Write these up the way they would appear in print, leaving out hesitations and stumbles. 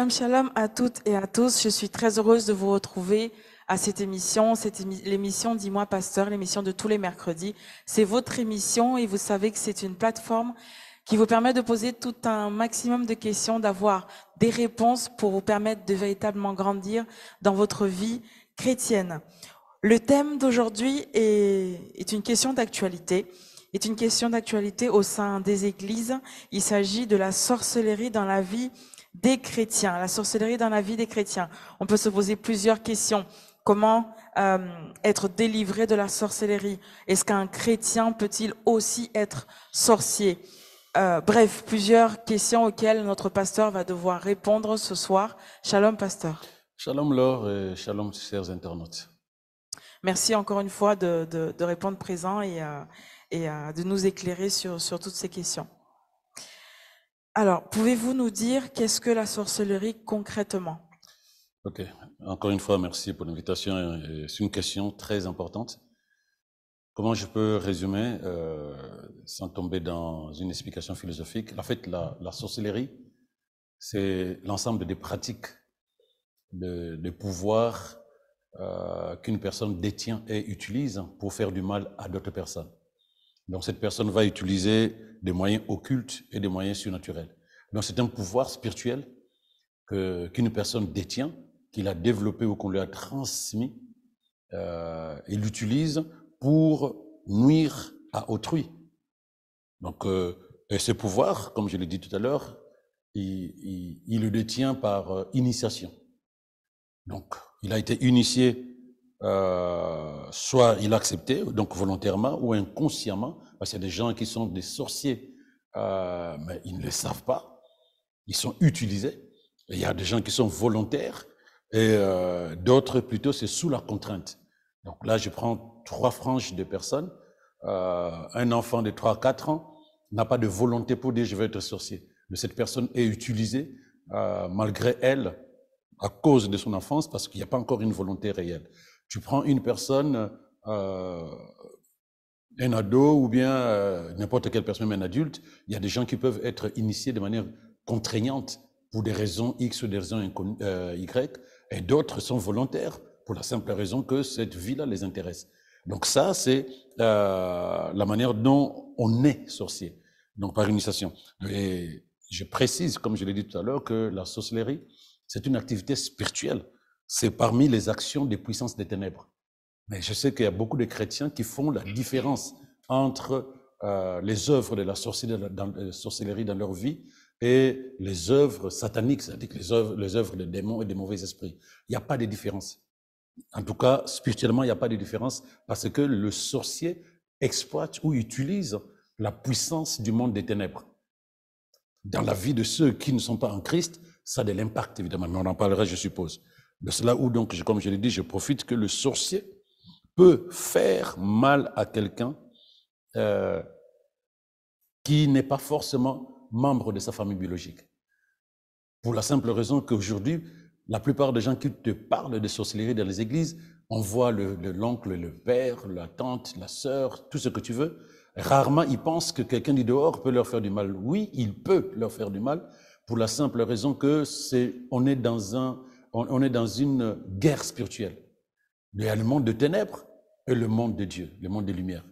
Shalom à toutes et à tous. Je suis très heureuse de vous retrouver à cette émission, l'émission Dis-moi Pasteur, l'émission de tous les mercredis. C'est votre émission et vous savez que c'est une plateforme qui vous permet de poser tout un maximum de questions, d'avoir des réponses pour vous permettre de véritablement grandir dans votre vie chrétienne. Le thème d'aujourd'hui est une question d'actualité. Est une question d'actualité au sein des églises. Il s'agit de la sorcellerie dans la vie des chrétiens, la sorcellerie dans la vie des chrétiens. On peut se poser plusieurs questions. Comment être délivré de la sorcellerie? Est-ce qu'un chrétien peut-il aussi être sorcier? Bref, plusieurs questions auxquelles notre pasteur va devoir répondre ce soir. Shalom, pasteur. Shalom Laure et shalom chers internautes. Merci encore une fois de répondre présent et de nous éclairer sur toutes ces questions. Alors, pouvez-vous nous dire qu'est-ce que la sorcellerie concrètement? Ok, encore une fois, merci pour l'invitation. C'est une question très importante. Comment je peux résumer, sans tomber dans une explication philosophique? En fait, la sorcellerie, c'est l'ensemble des pratiques, de pouvoirs qu'une personne détient et utilise pour faire du mal à d'autres personnes. Donc cette personne va utiliser des moyens occultes et des moyens surnaturels. Donc c'est un pouvoir spirituel qu'une personne détient, qu'il a développé ou qu'on lui a transmis, et l'utilise pour nuire à autrui. Donc et ce pouvoir, comme je l'ai dit tout à l'heure, il le détient par initiation. Donc il a été initié, soit il a accepté, donc volontairement ou inconsciemment, parce qu'il y a des gens qui sont des sorciers, mais ils ne le savent pas, ils sont utilisés. Et il y a des gens qui sont volontaires et d'autres plutôt c'est sous la contrainte. Donc là je prends 3 franges de personnes. Un enfant de 3-4 ans n'a pas de volonté pour dire je vais être sorcier. Mais cette personne est utilisée malgré elle, à cause de son enfance, parce qu'il n'y a pas encore une volonté réelle. Tu prends une personne, un ado ou bien n'importe quelle personne, même un adulte, il y a des gens qui peuvent être initiés de manière contraignante pour des raisons X ou des raisons Y, et d'autres sont volontaires pour la simple raison que cette vie-là les intéresse. Donc ça, c'est la manière dont on est sorcier, donc par initiation. Et je précise, comme je l'ai dit tout à l'heure, que la sorcellerie, c'est une activité spirituelle. C'est parmi les actions des puissances des ténèbres. Mais je sais qu'il y a beaucoup de chrétiens qui font la différence entre les œuvres de la sorcellerie dans leur vie et les œuvres sataniques, c'est-à-dire les œuvres des démons et des mauvais esprits. Il n'y a pas de différence. En tout cas, spirituellement, il n'y a pas de différence parce que le sorcier exploite ou utilise la puissance du monde des ténèbres. Dans la vie de ceux qui ne sont pas en Christ, ça a de l'impact, évidemment, mais on en parlera, je suppose. De cela où, donc, comme je l'ai dit, je profite que le sorcier peut faire mal à quelqu'un qui n'est pas forcément membre de sa famille biologique. Pour la simple raison qu'aujourd'hui, la plupart des gens qui te parlent de sorcellerie dans les églises, on voit l'oncle, le père, la tante, la sœur, tout ce que tu veux. Rarement, ils pensent que quelqu'un du dehors peut leur faire du mal. Oui, il peut leur faire du mal, pour la simple raison que on est dans une guerre spirituelle. Il y a le monde de ténèbres et le monde de Dieu, le monde des lumières.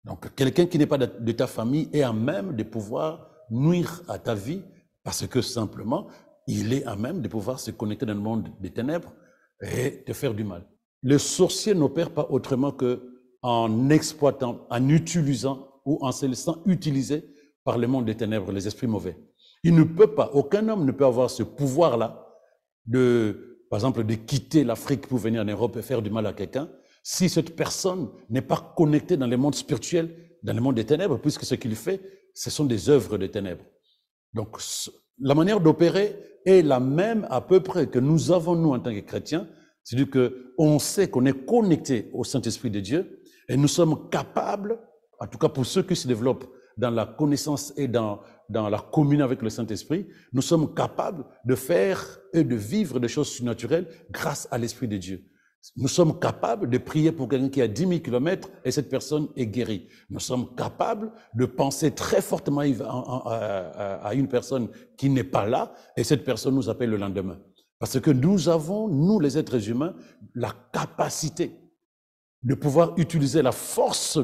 Donc, quelqu'un qui n'est pas de ta famille est à même de pouvoir nuire à ta vie parce que simplement, il est à même de pouvoir se connecter dans le monde des ténèbres et te faire du mal. Le sorcier n'opère pas autrement qu'en exploitant, en utilisant ou en se laissant utiliser par le monde des ténèbres, les esprits mauvais. Il ne peut pas, aucun homme ne peut avoir ce pouvoir-là par exemple, de quitter l'Afrique pour venir en Europe et faire du mal à quelqu'un, si cette personne n'est pas connectée dans le monde spirituel, dans le monde des ténèbres, puisque ce qu'il fait, ce sont des œuvres des ténèbres. Donc, la manière d'opérer est la même à peu près que nous avons, nous, en tant que chrétiens, c'est-à-dire qu'on sait qu'on est connecté au Saint-Esprit de Dieu et nous sommes capables, en tout cas pour ceux qui se développent dans la connaissance et dans la communion avec le Saint-Esprit, nous sommes capables de faire et de vivre des choses surnaturelles grâce à l'Esprit de Dieu. Nous sommes capables de prier pour quelqu'un qui a 10 000 kilomètres et cette personne est guérie. Nous sommes capables de penser très fortement à une personne qui n'est pas là et cette personne nous appelle le lendemain. Parce que nous avons, nous les êtres humains, la capacité de pouvoir utiliser la force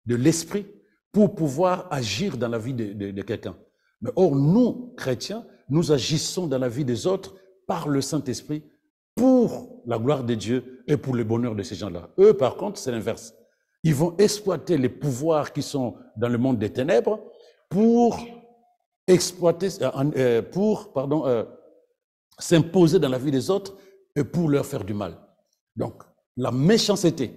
de l'esprit pour pouvoir agir dans la vie de quelqu'un. Mais or, nous, chrétiens, nous agissons dans la vie des autres par le Saint-Esprit pour la gloire de Dieu et pour le bonheur de ces gens-là. Eux, par contre, c'est l'inverse. Ils vont exploiter les pouvoirs qui sont dans le monde des ténèbres pour s'imposer dans la vie des autres et pour leur faire du mal. Donc, la méchanceté,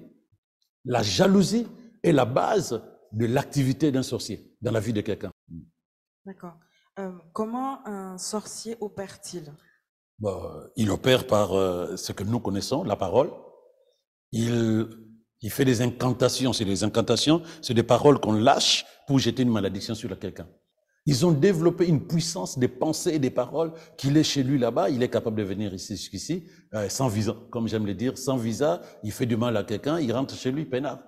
la jalousie est la base de l'activité d'un sorcier dans la vie de quelqu'un. D'accord. Comment un sorcier opère-t-il? Il opère par ce que nous connaissons, la parole. Il fait des incantations. C'est des incantations, c'est des paroles qu'on lâche pour jeter une malédiction sur quelqu'un. Ils ont développé une puissance des pensées et des paroles qu'il est chez lui là-bas. Il est capable de venir ici, jusqu'ici, sans visa, comme j'aime le dire, sans visa. Il fait du mal à quelqu'un, il rentre chez lui, peinard.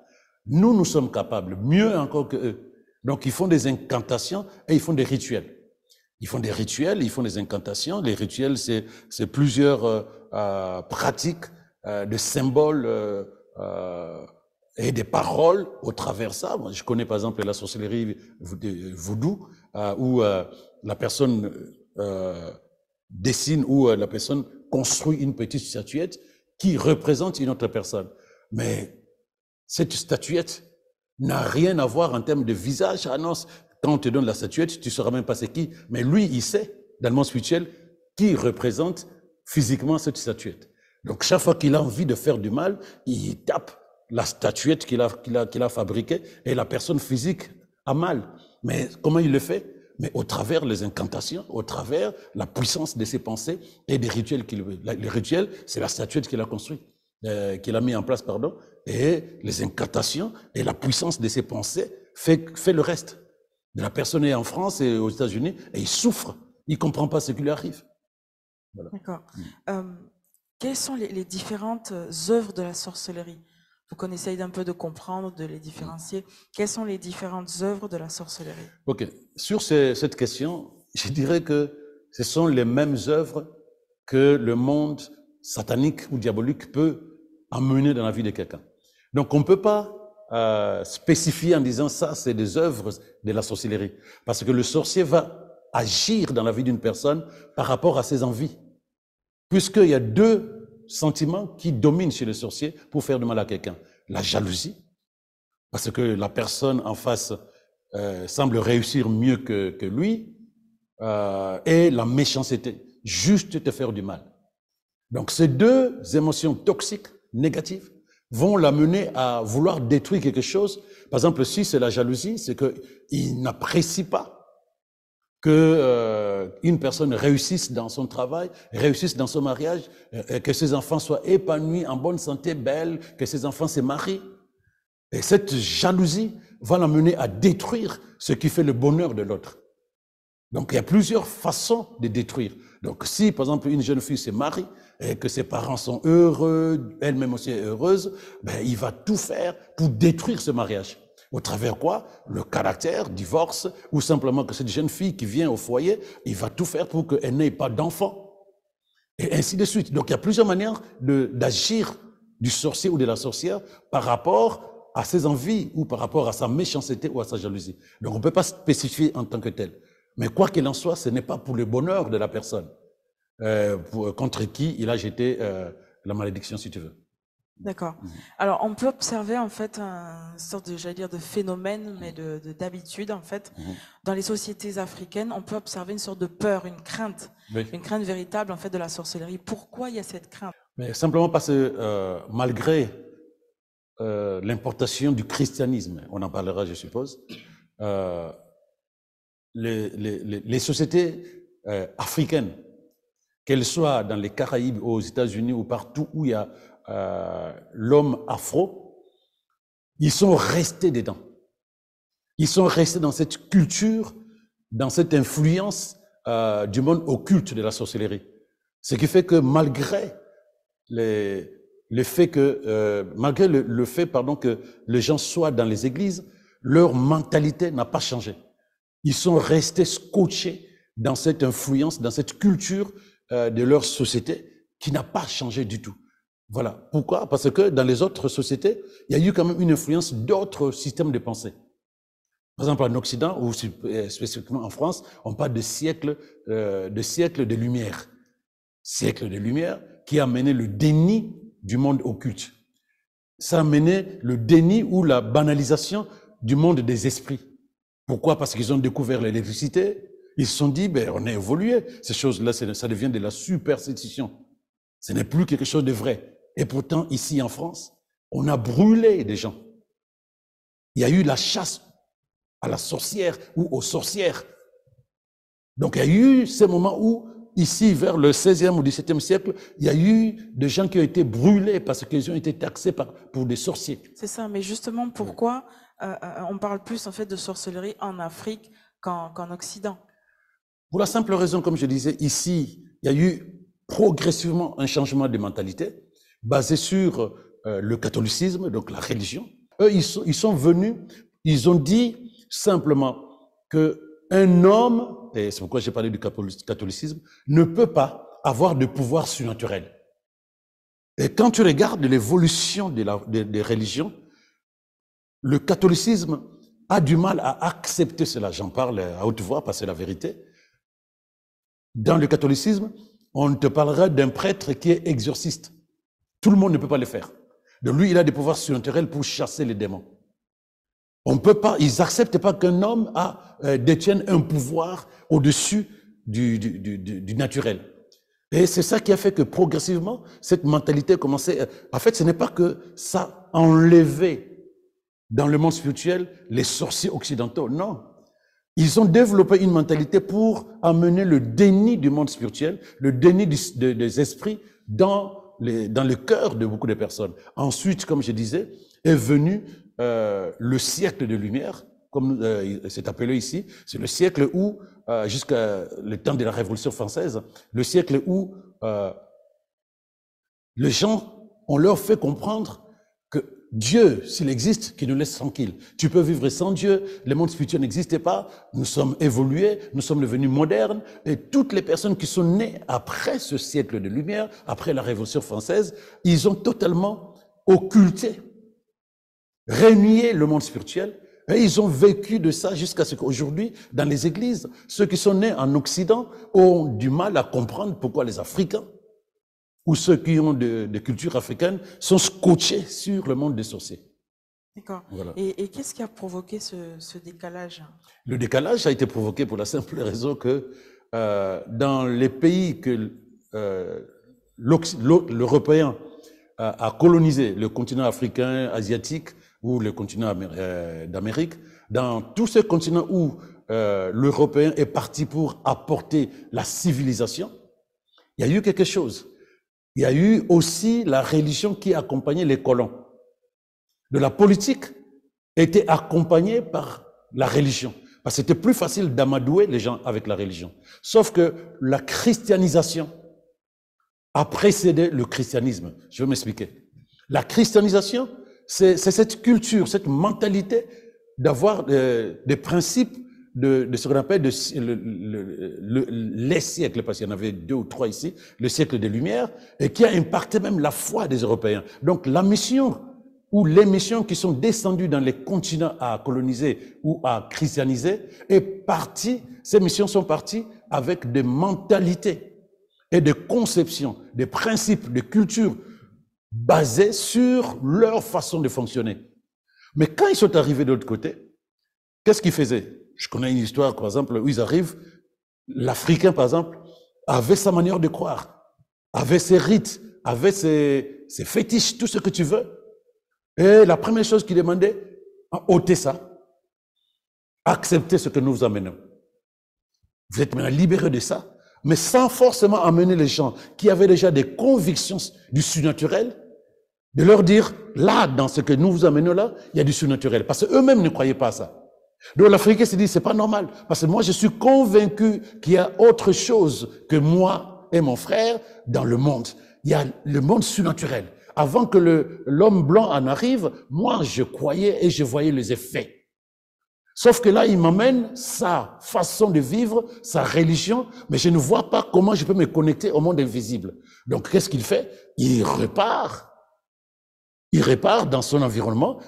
Nous sommes capables, mieux encore que eux. Donc, ils font des incantations et ils font des rituels. Ils font des rituels, ils font des incantations. Les rituels, c'est plusieurs pratiques de symboles et des paroles au travers de ça. Moi, je connais par exemple la sorcellerie vaudou, où la personne dessine ou la personne construit une petite statuette qui représente une autre personne. Mais cette statuette n'a rien à voir en termes de visage. Ah non, quand on te donne la statuette, tu ne sauras même pas c'est qui. Mais lui, il sait, dans le monde spirituel, qui représente physiquement cette statuette. Donc, chaque fois qu'il a envie de faire du mal, il tape la statuette qu'il a fabriquée et la personne physique a mal. Mais comment il le fait? Mais au travers les incantations, au travers la puissance de ses pensées et des rituels les rituels, c'est la statuette qu'il a construite, qu'il a mis en place, pardon, et les incantations et la puissance de ses pensées fait le reste. La personne est en France et aux États-Unis et il souffre, il comprend pas ce qui lui arrive. Voilà. D'accord. Quelles sont les différentes œuvres de la sorcellerie? Vous connaissez un peu de comprendre, de les différencier. Quelles sont les différentes œuvres de la sorcellerie? Ok. Sur cette question, je dirais que ce sont les mêmes œuvres que le monde satanique ou diabolique peut amener dans la vie de quelqu'un. Donc, on ne peut pas spécifier en disant ça, c'est des œuvres de la sorcellerie. Parce que le sorcier va agir dans la vie d'une personne par rapport à ses envies. Puisqu'il y a deux sentiments qui dominent chez le sorcier pour faire du mal à quelqu'un. La jalousie, parce que la personne en face semble réussir mieux que lui, et la méchanceté, juste te faire du mal. Donc ces deux émotions toxiques, négatives, vont l'amener à vouloir détruire quelque chose. Par exemple, si c'est la jalousie, c'est qu'il n'apprécie pas que une personne réussisse dans son travail, réussisse dans son mariage, que ses enfants soient épanouis, en bonne santé, belles, que ses enfants se marient. Et cette jalousie va l'amener à détruire ce qui fait le bonheur de l'autre. Donc il y a plusieurs façons de détruire. Donc si par exemple une jeune fille se marie et que ses parents sont heureux, elle-même aussi est heureuse, il va tout faire pour détruire ce mariage. Au travers quoi? Le caractère, divorce, ou simplement que cette jeune fille qui vient au foyer, il va tout faire pour qu'elle n'ait pas d'enfant. Et ainsi de suite. Donc il y a plusieurs manières d'agir du sorcier ou de la sorcière par rapport à ses envies ou par rapport à sa méchanceté ou à sa jalousie. Donc on ne peut pas spécifier en tant que tel. Mais quoi qu'il en soit, ce n'est pas pour le bonheur de la personne contre qui il a jeté la malédiction, si tu veux. D'accord. Alors, on peut observer en fait une sorte de, j'allais dire, de phénomène, mais d'habitude en fait. Dans les sociétés africaines, on peut observer une sorte de peur, une crainte véritable en fait de la sorcellerie. Pourquoi il y a cette crainte? Mais simplement parce que malgré l'importation du christianisme, on en parlera, je suppose, les sociétés africaines, qu'elles soient dans les Caraïbes, aux États-Unis ou partout où il y a l'homme afro, ils sont restés dedans. Ils sont restés dans cette culture, dans cette influence du monde occulte de la sorcellerie. Ce qui fait que malgré le fait que, malgré le fait, pardon, que les gens soient dans les églises, leur mentalité n'a pas changé. Ils sont restés scotchés dans cette influence, dans cette culture de leur société qui n'a pas changé du tout. Voilà. Pourquoi? Parce que dans les autres sociétés, il y a eu quand même une influence d'autres systèmes de pensée. Par exemple, en Occident, ou spécifiquement en France, on parle de siècles de lumière. Siècle de lumière qui a mené le déni du monde occulte. Ça a mené le déni ou la banalisation du monde des esprits. Pourquoi? Parce qu'ils ont découvert l'électricité. Ils se sont dit, ben, on a évolué. Ces choses-là, ça devient de la superstition. Ce n'est plus quelque chose de vrai. Et pourtant, ici en France, on a brûlé des gens. Il y a eu la chasse à la sorcière ou aux sorcières. Donc, il y a eu ces moments où, ici, vers le 16e ou 17e siècle, il y a eu des gens qui ont été brûlés parce qu'ils ont été taxés pour des sorciers. C'est ça, mais justement, pourquoi on parle plus en fait de sorcellerie en Afrique qu'en Occident? Pour la simple raison, comme je disais, ici, il y a eu progressivement un changement de mentalité basé sur le catholicisme, donc la religion. Eux, ils sont venus, ils ont dit simplement que un homme, et c'est pourquoi j'ai parlé du catholicisme, ne peut pas avoir de pouvoir surnaturel. Et quand tu regardes l'évolution des religions, le catholicisme a du mal à accepter cela. J'en parle à haute voix parce que c'est la vérité. Dans le catholicisme, on te parlera d'un prêtre qui est exorciste. Tout le monde ne peut pas le faire. Donc lui, il a des pouvoirs surnaturels pour chasser les démons. On peut pas, ils acceptent pas qu'un homme détienne un pouvoir au-dessus du naturel. Et c'est ça qui a fait que progressivement, cette mentalité commençait. En fait, ce n'est pas que ça enlevait dans le monde spirituel les sorciers occidentaux. Non. Ils ont développé une mentalité pour amener le déni du monde spirituel, le déni des esprits dans le cœur de beaucoup de personnes. Ensuite, comme je disais, est venu le siècle de lumière, comme c'est appelé ici. C'est le siècle où, jusqu'à le temps de la Révolution française, le siècle où les gens, on leur fait comprendre que Dieu, s'il existe, qu'il nous laisse tranquille. Tu peux vivre sans Dieu, le monde spirituel n'existait pas, nous sommes évolués, nous sommes devenus modernes, et toutes les personnes qui sont nées après ce siècle de lumière, après la Révolution française, ils ont totalement occulté, renié le monde spirituel, et ils ont vécu de ça jusqu'à ce qu'aujourd'hui, dans les églises, ceux qui sont nés en Occident ont du mal à comprendre pourquoi les Africains ou ceux qui ont des cultures africaines sont scotchés sur le monde des sorciers. D'accord. Voilà. Et qu'est-ce qui a provoqué ce décalage? Le décalage a été provoqué pour la simple raison que dans les pays que l'Européen a colonisé, le continent africain, asiatique ou le continent d'Amérique, dans tous ces continents où l'Européen est parti pour apporter la civilisation, il y a eu quelque chose. Il y a eu aussi la religion qui accompagnait les colons. De la politique était accompagnée par la religion. Parce que c'était plus facile d'amadouer les gens avec la religion. Sauf que la christianisation a précédé le christianisme. Je vais m'expliquer. La christianisation, c'est cette culture, cette mentalité d'avoir des principes de ce qu'on appelle les siècles, parce qu'il y en avait 2 ou 3 ici, le siècle des Lumières, et qui a impacté même la foi des Européens. Donc la mission ou les missions qui sont descendues dans les continents à coloniser ou à christianiser ces missions sont parties avec des mentalités et des conceptions, des principes, des cultures basées sur leur façon de fonctionner. Mais quand ils sont arrivés de l'autre côté, qu'est-ce qu'ils faisaient? Je connais une histoire, par exemple, où ils arrivent, l'Africain, par exemple, avait sa manière de croire, avait ses rites, avait ses fétiches, tout ce que tu veux. Et la première chose qu'il demandait, ôtez ça, acceptez ce que nous vous amenons. Vous êtes maintenant libérés de ça, mais sans forcément amener les gens qui avaient déjà des convictions du surnaturel, de leur dire, là, dans ce que nous vous amenons là, il y a du surnaturel. Parce qu'eux-mêmes ne croyaient pas à ça. Donc l'Africain s'est dit, c'est pas normal, parce que moi je suis convaincu qu'il y a autre chose que moi et mon frère dans le monde. Il y a le monde surnaturel. Avant que l'homme blanc en arrive, moi, je croyais et je voyais les effets. Sauf que là, il m'amène sa façon de vivre, sa religion, mais je ne vois pas comment je peux me connecter au monde invisible. Donc, qu'est-ce qu'il fait? Il repart. Il repart dans son environnement.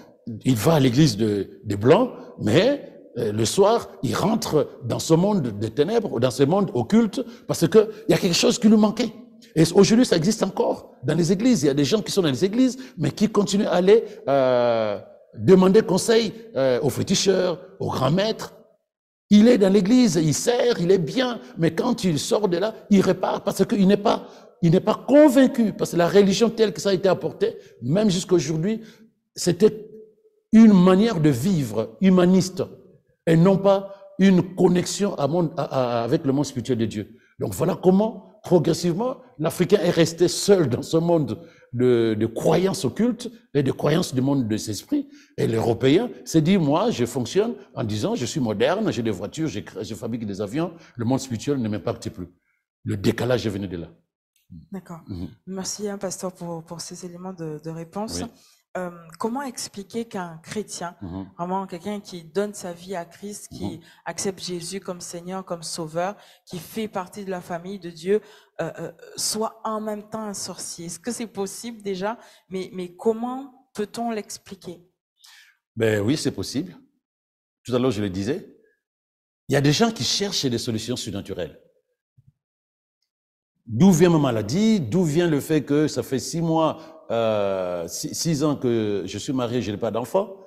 Il va à l'église des Blancs, mais le soir, il rentre dans ce monde des ténèbres, ou dans ce monde occulte, parce que il y a quelque chose qui lui manquait. Et aujourd'hui, ça existe encore dans les églises. Il y a des gens qui sont dans les églises, mais qui continuent à aller demander conseil aux féticheurs, aux grands maîtres. Il est dans l'église, il sert, il est bien, mais quand il sort de là, il repart parce qu'il n'est pas convaincu, parce que la religion telle que ça a été apporté, même jusqu'à aujourd'hui, c'était une manière de vivre humaniste et non pas une connexion avec le monde spirituel de Dieu. Donc voilà comment, progressivement, l'Africain est resté seul dans ce monde de croyances occultes et de croyances du monde des esprits. Et l'Européen s'est dit, moi, je fonctionne en disant, je suis moderne, j'ai des voitures, je fabrique des avions, le monde spirituel ne m'impacte plus. Le décalage est venu de là. D'accord. Merci, hein, pasteur, pour ces éléments de réponse. Oui. Comment expliquer qu'un chrétien, vraiment quelqu'un qui donne sa vie à Christ, qui accepte Jésus comme Seigneur, comme Sauveur, qui fait partie de la famille de Dieu, soit en même temps un sorcier? Est-ce que c'est possible déjà? Mais comment peut-on l'expliquer? Ben oui, c'est possible. Tout à l'heure, je le disais. Il y a des gens qui cherchent des solutions surnaturelles. D'où vient ma maladie? D'où vient le fait que ça fait 6 mois, 6 ans que je suis marié, je n'ai pas d'enfant?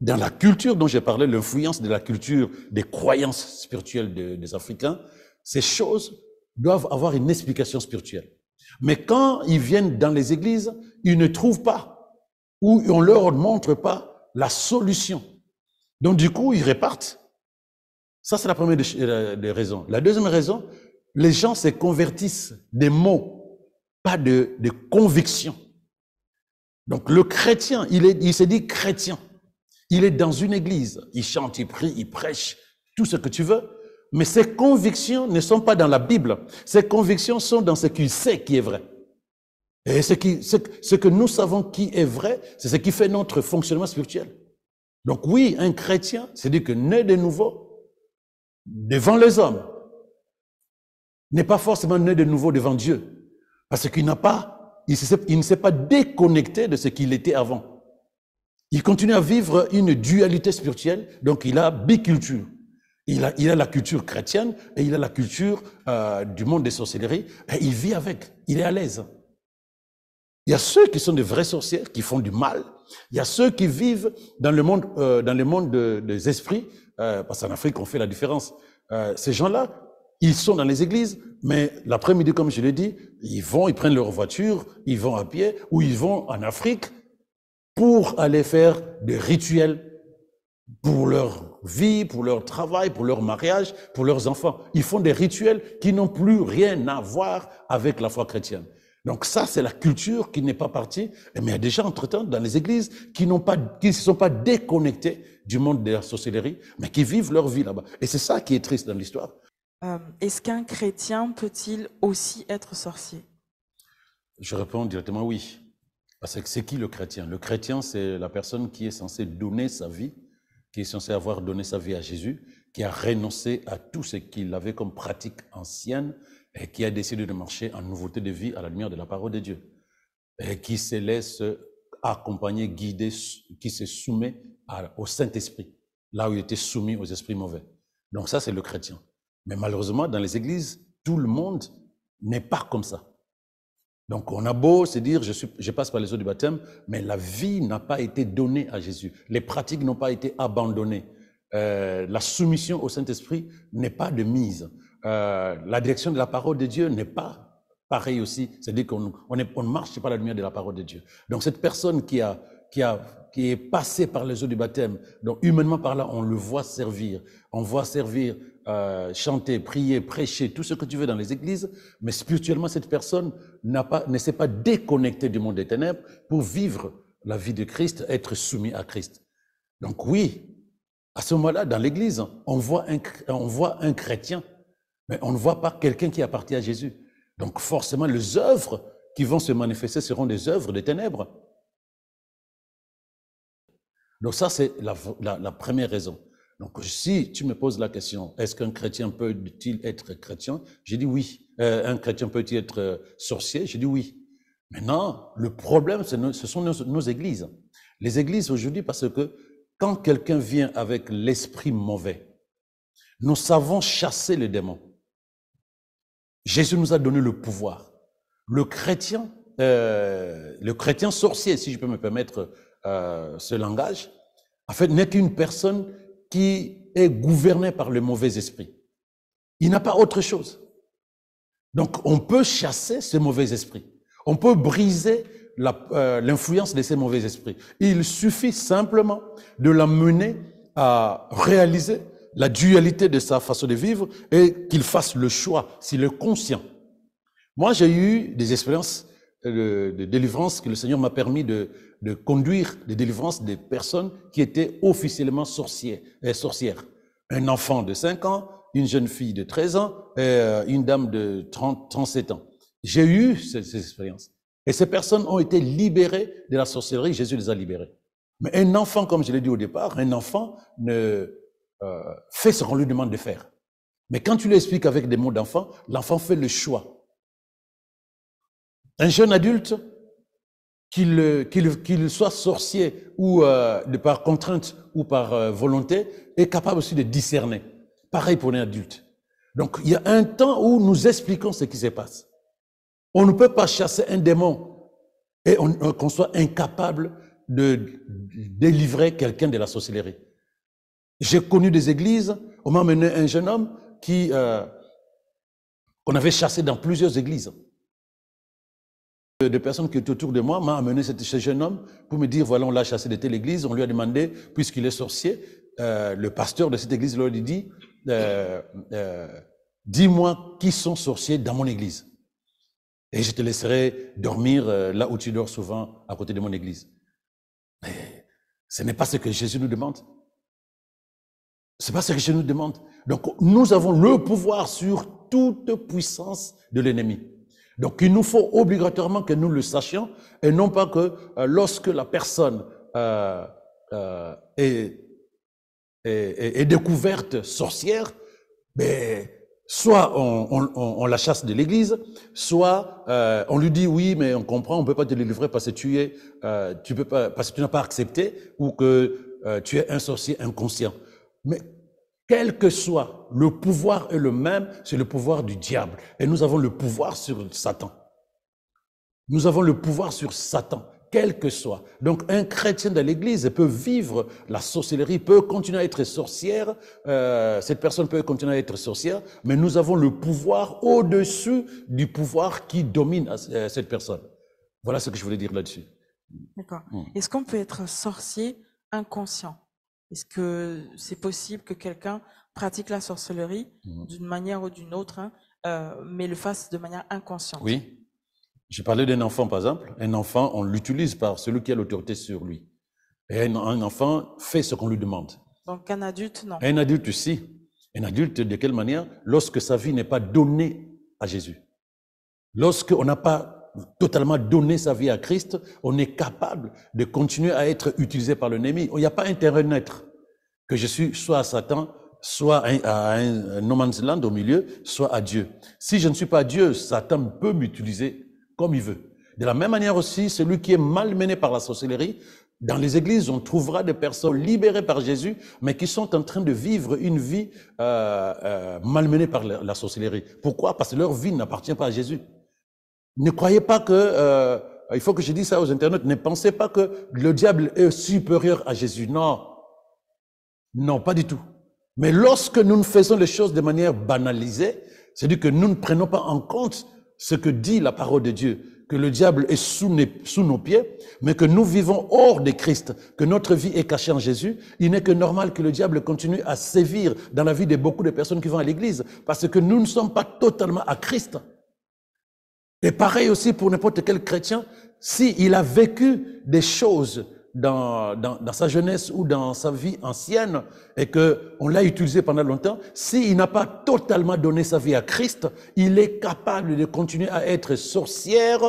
Dans la culture dont j'ai parlé, l'influence de la culture, des croyances spirituelles des Africains, ces choses doivent avoir une explication spirituelle. Mais quand ils viennent dans les églises, ils ne trouvent pas, ou on leur montre pas la solution. Donc du coup, ils repartent. Ça, c'est la première des raisons. La deuxième raison, les gens se convertissent des mots, pas de convictions. Donc le chrétien, il se dit chrétien. Il est dans une église, il chante, il prie, il prêche, tout ce que tu veux, mais ses convictions ne sont pas dans la Bible. Ses convictions sont dans ce qu'il sait qui est vrai. Et ce que nous savons qui est vrai, c'est ce qui fait notre fonctionnement spirituel. Donc oui, un chrétien, c'est-à-dire que né de nouveau, devant les hommes, n'est pas forcément né de nouveau devant Dieu, parce qu'il il ne s'est pas déconnecté de ce qu'il était avant. Il continue à vivre une dualité spirituelle, donc il a biculture. Il a la culture chrétienne et il a la culture du monde des sorcelleries, et il vit avec, il est à l'aise. Il y a ceux qui sont des vrais sorciers, qui font du mal. Il y a ceux qui vivent dans le monde des esprits, parce qu'en Afrique, on fait la différence. Ces gens-là, ils sont dans les églises, mais l'après-midi, comme je l'ai dit, ils prennent leur voiture, ils vont à pied, ou ils vont en Afrique pour aller faire des rituels pour leur vie, pour leur travail, pour leur mariage, pour leurs enfants. Ils font des rituels qui n'ont plus rien à voir avec la foi chrétienne. Donc ça, c'est la culture qui n'est pas partie. Mais il y a des gens, entre-temps, dans les églises, qui ne se sont pas déconnectés du monde de la sorcellerie, mais qui vivent leur vie là-bas. Et c'est ça qui est triste dans l'histoire. Est-ce qu'un chrétien peut-il aussi être sorcier? Je réponds directement oui. Parce que c'est qui le chrétien? Le chrétien, c'est la personne qui est censée donner sa vie, qui est censée avoir donné sa vie à Jésus, qui a renoncé à tout ce qu'il avait comme pratique ancienne et qui a décidé de marcher en nouveauté de vie à la lumière de la parole de Dieu. Et qui se laisse accompagner, guider, qui se soumet au Saint-Esprit, là où il était soumis aux esprits mauvais. Donc ça, c'est le chrétien. Mais malheureusement, dans les églises, tout le monde n'est pas comme ça. Donc on a beau se dire, je passe par les eaux du baptême, mais la vie n'a pas été donnée à Jésus. Les pratiques n'ont pas été abandonnées. La soumission au Saint-Esprit n'est pas de mise. La direction de la parole de Dieu n'est pas pareille aussi. C'est-à-dire qu'on ne marche pas à la lumière de la parole de Dieu. Donc cette personne qui est passée par les eaux du baptême, donc humainement par là, on le voit servir. On voit servir, chanter, prier, prêcher, tout ce que tu veux dans les églises, mais spirituellement, cette personne ne s'est pas déconnectée du monde des ténèbres pour vivre la vie de Christ, être soumis à Christ. Donc oui, à ce moment-là, dans l'église, on voit un chrétien, mais on ne voit pas quelqu'un qui appartient à Jésus. Donc forcément, les œuvres qui vont se manifester seront des œuvres des ténèbres. Donc ça, c'est la première raison. Donc si tu me poses la question, est-ce qu'un chrétien peut-il être chrétien? J'ai dit oui. Un chrétien peut-il être sorcier? J'ai dit oui. Maintenant, le problème, ce sont nos églises. Les églises aujourd'hui, parce que quand quelqu'un vient avec l'esprit mauvais, nous savons chasser les démons. Jésus nous a donné le pouvoir. Le chrétien sorcier, si je peux me permettre ce langage, en fait, n'est qu'une personne qui est gouvernée par le mauvais esprit. Il n'a pas autre chose. Donc, on peut chasser ce mauvais esprit. On peut briser l'influence de ces mauvais esprits. Il suffit simplement de l'amener à réaliser la dualité de sa façon de vivre et qu'il fasse le choix, s'il est conscient. Moi, j'ai eu des expériences de délivrance que le Seigneur m'a permis de conduire, des délivrances des personnes qui étaient officiellement sorcières. Un enfant de 5 ans, une jeune fille de 13 ans et une dame de 37 ans. J'ai eu ces expériences. Et ces personnes ont été libérées de la sorcellerie, Jésus les a libérées. Mais un enfant, comme je l'ai dit au départ, un enfant fait ce qu'on lui demande de faire. Mais quand tu lui expliques avec des mots d'enfant, l'enfant fait le choix. Un jeune adulte, qu'il soit sorcier ou par contrainte ou par volonté, est capable aussi de discerner. Pareil pour un adulte. Donc, il y a un temps où nous expliquons ce qui se passe. On ne peut pas chasser un démon et qu'on soit incapable de délivrer quelqu'un de la sorcellerie. J'ai connu des églises, on m'a amené un jeune homme qu'on avait chassé dans plusieurs églises. Des personnes qui étaient autour de moi m'ont amené ce jeune homme pour me dire, voilà, on l'a chassé de telle église, on lui a demandé, puisqu'il est sorcier, le pasteur de cette église leur dit, dis-moi qui sont sorciers dans mon église. Et je te laisserai dormir là où tu dors souvent, à côté de mon église. Mais ce n'est pas ce que Jésus nous demande. C'est pas ce que Jésus nous demande. Donc, nous avons le pouvoir sur toute puissance de l'ennemi. Donc, il nous faut obligatoirement que nous le sachions et non pas que lorsque la personne est découverte sorcière, ben, soit on la chasse de l'église, soit on lui dit oui, mais on comprend, on peut pas te délivrer parce que tu peux pas, parce que tu n'as pas accepté ou que tu es un sorcier inconscient. Mais quel que soit, le pouvoir est le même, c'est le pouvoir du diable. Et nous avons le pouvoir sur Satan. Nous avons le pouvoir sur Satan, quel que soit. Donc un chrétien de l'église peut vivre la sorcellerie, peut continuer à être sorcière, cette personne peut continuer à être sorcière, mais nous avons le pouvoir au-dessus du pouvoir qui domine cette personne. Voilà ce que je voulais dire là-dessus. D'accord. Est-ce qu'on peut être sorcier inconscient? Est-ce que c'est possible que quelqu'un pratique la sorcellerie d'une manière ou d'une autre, mais le fasse de manière inconsciente? Oui. Je parlais d'un enfant, par exemple. Un enfant, on l'utilise par celui qui a l'autorité sur lui. Et un enfant fait ce qu'on lui demande. Donc un adulte, non. Un adulte, si. Un adulte, de quelle manière? Lorsque sa vie n'est pas donnée à Jésus. Lorsqu'on n'a pas totalement donné sa vie à Christ, on est capable de continuer à être utilisé par l'ennemi. Il n'y a pas intérêt neutre que je suis soit à Satan, soit à un no man's land au milieu, soit à Dieu. Si je ne suis pas Dieu, Satan peut m'utiliser comme il veut. De la même manière aussi, celui qui est malmené par la sorcellerie, dans les églises, on trouvera des personnes libérées par Jésus, mais qui sont en train de vivre une vie malmenée par la sorcellerie. Pourquoi? Parce que leur vie n'appartient pas à Jésus. Ne croyez pas que, il faut que je dise ça aux internautes, ne pensez pas que le diable est supérieur à Jésus. Non. Non, pas du tout. Mais lorsque nous faisons les choses de manière banalisée, c'est-à-dire que nous ne prenons pas en compte ce que dit la parole de Dieu, que le diable est sous nos pieds, mais que nous vivons hors de Christ, que notre vie est cachée en Jésus, il n'est que normal que le diable continue à sévir dans la vie de beaucoup de personnes qui vont à l'église, parce que nous ne sommes pas totalement à Christ. Et pareil aussi pour n'importe quel chrétien, s'il a vécu des choses dans sa jeunesse ou dans sa vie ancienne et qu'on l'a utilisé pendant longtemps, s'il n'a pas totalement donné sa vie à Christ, il est capable de continuer à être sorcière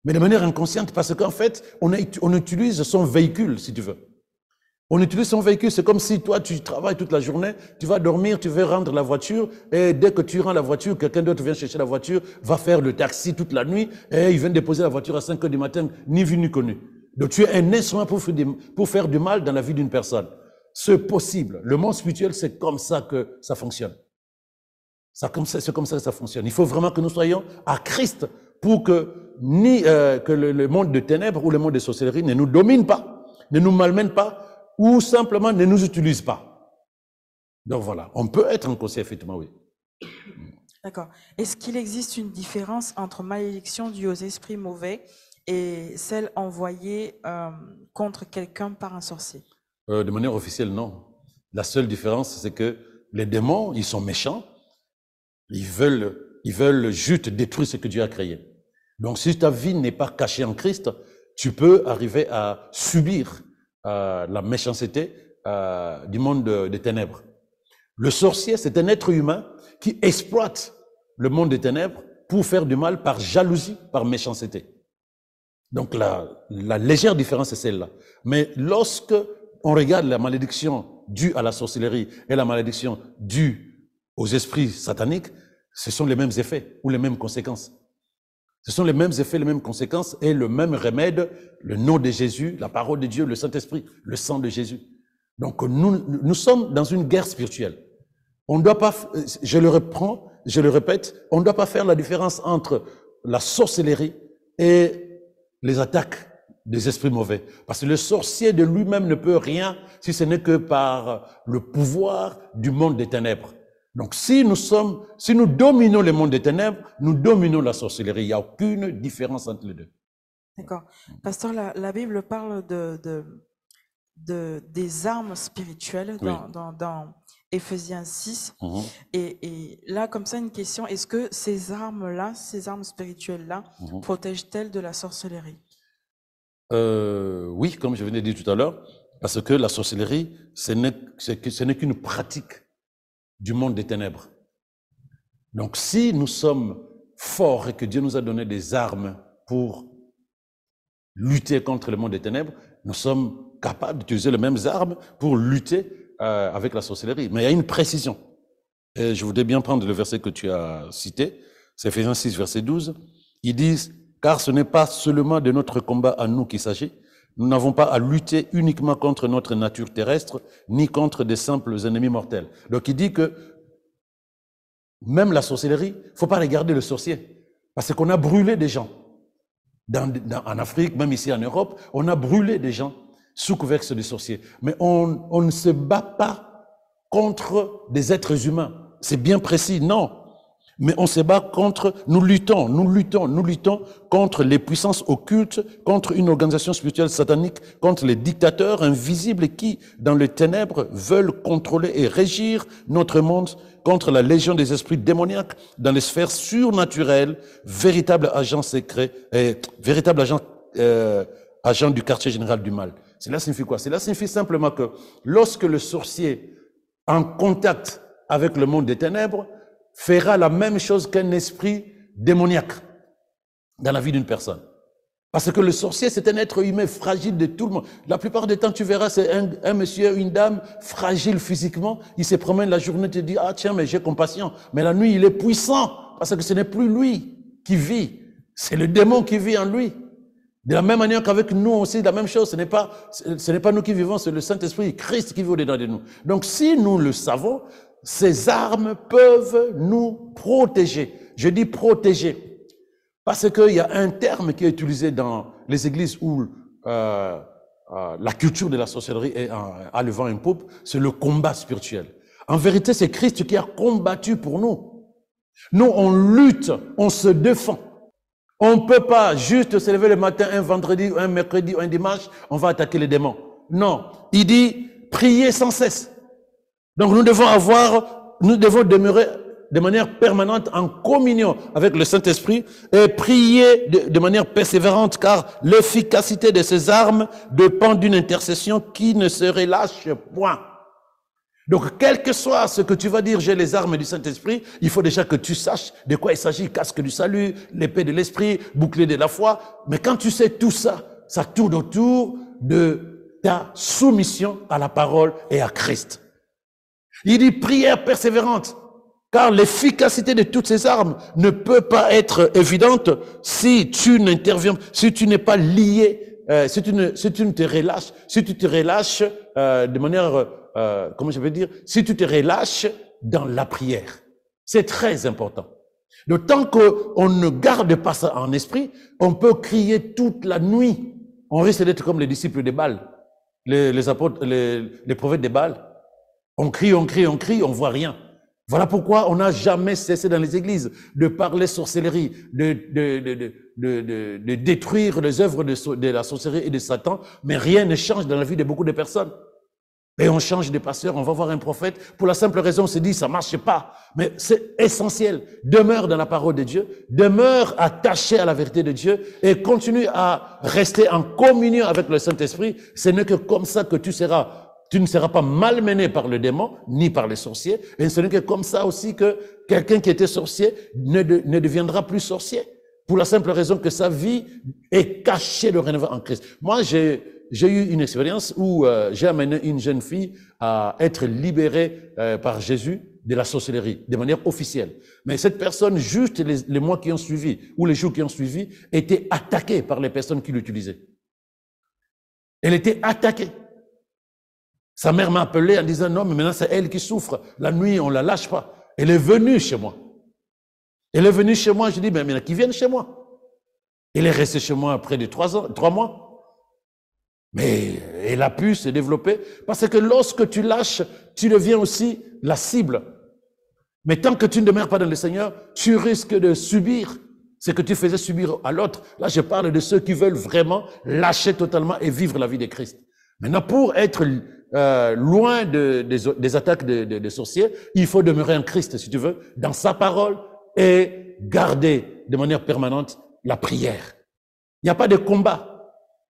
Mais de manière inconsciente, parce qu'en fait, on utilise son véhicule, si tu veux. On utilise son véhicule, c'est comme si toi, tu travailles toute la journée, tu vas dormir, tu veux rendre la voiture, et dès que tu rends la voiture, quelqu'un d'autre vient chercher la voiture, va faire le taxi toute la nuit, et il vient déposer la voiture à 5 heures du matin, ni vu ni connu. Donc tu es un instrument pour faire du mal dans la vie d'une personne. C'est possible. Le monde spirituel, c'est comme ça que ça fonctionne. C'est comme ça que ça fonctionne. Il faut vraiment que nous soyons à Christ pour que que le monde de ténèbres ou le monde de sorcellerie ne nous domine pas, ne nous malmène pas, ou simplement ne nous utilise pas. Donc voilà, on peut être inconscient, effectivement, oui. D'accord. Est-ce qu'il existe une différence entre malédiction due aux esprits mauvais et celle envoyée contre quelqu'un par un sorcier? De manière officielle, non. La seule différence, c'est que les démons, ils sont méchants, ils veulent juste détruire ce que Dieu a créé. Donc si ta vie n'est pas cachée en Christ, tu peux arriver à subir la méchanceté du monde des ténèbres. Le sorcier, c'est un être humain qui exploite le monde des ténèbres pour faire du mal par jalousie, par méchanceté. Donc la légère différence est celle-là. Mais lorsque on regarde la malédiction due à la sorcellerie et la malédiction due aux esprits sataniques, ce sont les mêmes effets ou les mêmes conséquences. Ce sont les mêmes effets, les mêmes conséquences et le même remède, le nom de Jésus, la parole de Dieu, le Saint-Esprit, le sang de Jésus. Donc nous sommes dans une guerre spirituelle. On ne doit pas, je le répète, on ne doit pas faire la différence entre la sorcellerie et les attaques des esprits mauvais. Parce que le sorcier de lui-même ne peut rien si ce n'est que par le pouvoir du monde des ténèbres. Donc, si nous dominons le monde des ténèbres, nous dominons la sorcellerie. Il n'y a aucune différence entre les deux. D'accord. Pasteur, la Bible parle des armes spirituelles dans Éphésiens 6. Mhm. Et là, comme ça, une question, est-ce que ces armes-là, ces armes spirituelles-là, protègent-elles de la sorcellerie? Oui, comme je venais de dire tout à l'heure, parce que la sorcellerie, ce n'est qu'une pratique du monde des ténèbres. Donc, si nous sommes forts et que Dieu nous a donné des armes pour lutter contre le monde des ténèbres, nous sommes capables d'utiliser les mêmes armes pour lutter avec la sorcellerie. Mais il y a une précision. Et je voudrais bien prendre le verset que tu as cité, c'est Éphésiens 6, verset 12. Ils disent, car ce n'est pas seulement de notre combat à nous qu'il s'agit. Nous n'avons pas à lutter uniquement contre notre nature terrestre, ni contre des simples ennemis mortels. Donc il dit que même la sorcellerie, il ne faut pas regarder le sorcier, parce qu'on a brûlé des gens. En Afrique, même ici en Europe, on a brûlé des gens sous couvercle de sorciers. Mais on ne se bat pas contre des êtres humains. C'est bien précis, non. Mais on se bat nous luttons contre les puissances occultes, contre une organisation spirituelle satanique, contre les dictateurs invisibles qui, dans les ténèbres, veulent contrôler et régir notre monde, contre la légion des esprits démoniaques dans les sphères surnaturelles, véritable agent secret, véritable agent du quartier général du mal. Cela signifie quoi? Cela signifie simplement que lorsque le sorcier, en contact avec le monde des ténèbres, fera la même chose qu'un esprit démoniaque dans la vie d'une personne. Parce que le sorcier, c'est un être humain fragile de tout le monde. La plupart du temps, tu verras, c'est un monsieur, une dame, fragile physiquement. Il se promène la journée, il te dit, ah tiens, mais j'ai compassion. Mais la nuit, il est puissant, parce que ce n'est plus lui qui vit. C'est le démon qui vit en lui. De la même manière qu'avec nous aussi, la même chose. Ce n'est pas nous qui vivons, c'est le Saint-Esprit, Christ qui vit au-dedans de nous. Donc, si nous le savons, ces armes peuvent nous protéger. Je dis protéger. Parce qu'il y a un terme qui est utilisé dans les églises où la culture de la sorcellerie a le vent en poupe, c'est le combat spirituel. En vérité, c'est Christ qui a combattu pour nous. Nous, on lutte, on se défend. On ne peut pas juste se lever le matin, un vendredi, un mercredi, un dimanche, on va attaquer les démons. Non, il dit prier sans cesse. Donc nous devons demeurer de manière permanente en communion avec le Saint-Esprit et prier de manière persévérante, car l'efficacité de ces armes dépend d'une intercession qui ne se relâche point. Donc, quel que soit ce que tu vas dire, j'ai les armes du Saint-Esprit, il faut déjà que tu saches de quoi il s'agit. Casque du salut, l'épée de l'esprit, bouclier de la foi. Mais quand tu sais tout ça, ça tourne autour de ta soumission à la parole et à Christ. Il dit prière persévérante, car l'efficacité de toutes ces armes ne peut pas être évidente si tu n'interviens, si tu n'es pas lié, si tu ne te relâches, si tu te relâches de manière, comment je peux dire, si tu te relâches dans la prière. C'est très important. Donc tant qu'on ne garde pas ça en esprit, on peut crier toute la nuit. On risque d'être comme les disciples de Baal, les apôtres, les prophètes de Baal. On crie, on voit rien. Voilà pourquoi on n'a jamais cessé dans les églises de parler sorcellerie, de détruire les œuvres de la sorcellerie et de Satan, mais rien ne change dans la vie de beaucoup de personnes. Et on change de pasteur, on va voir un prophète, pour la simple raison, on se dit, ça marche pas. Mais c'est essentiel. Demeure dans la parole de Dieu, demeure attaché à la vérité de Dieu et continue à rester en communion avec le Saint-Esprit. Ce n'est que comme ça que tu ne seras pas malmené par le démon, ni par les sorciers. Et ce n'est que comme ça aussi que quelqu'un qui était sorcier ne deviendra plus sorcier. Pour la simple raison que sa vie est cachée de renouveau en Christ. Moi, j'ai eu une expérience où j'ai amené une jeune fille à être libérée par Jésus de la sorcellerie, de manière officielle. Mais cette personne, juste les mois qui ont suivi, ou les jours qui ont suivi, était attaquée par les personnes qui l'utilisaient. Elle était attaquée. Sa mère m'a appelé en disant, non, mais maintenant c'est elle qui souffre. La nuit, on la lâche pas. Elle est venue chez moi. Elle est venue chez moi, je dis, mais maintenant qu'ils viennent chez moi. Elle est restée chez moi près de 3 mois. Mais elle a pu se développer parce que lorsque tu lâches, tu deviens aussi la cible. Mais tant que tu ne demeures pas dans le Seigneur, tu risques de subir ce que tu faisais subir à l'autre. Là, je parle de ceux qui veulent vraiment lâcher totalement et vivre la vie de Christ. Maintenant, pour être loin des attaques des sorciers, il faut demeurer en Christ, si tu veux, dans sa parole et garder de manière permanente la prière. Il n'y a pas de combat.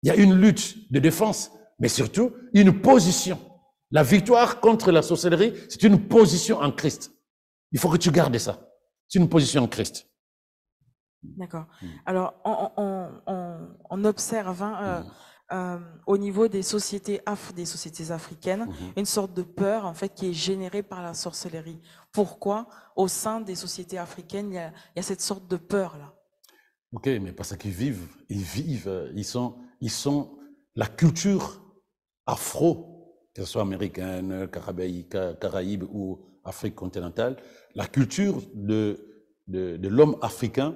Il y a une lutte de défense, mais surtout une position. La victoire contre la sorcellerie, c'est une position en Christ. Il faut que tu gardes ça. C'est une position en Christ. D'accord. Alors, on observe au niveau des sociétés africaines une sorte de peur en fait qui est générée par la sorcellerie. Pourquoi au sein des sociétés africaines il y a cette sorte de peur là? Ok, mais parce qu'ils ils sont la culture afro, que ce soit américaine, Caraïbes ou Afrique continentale, la culture de l'homme africain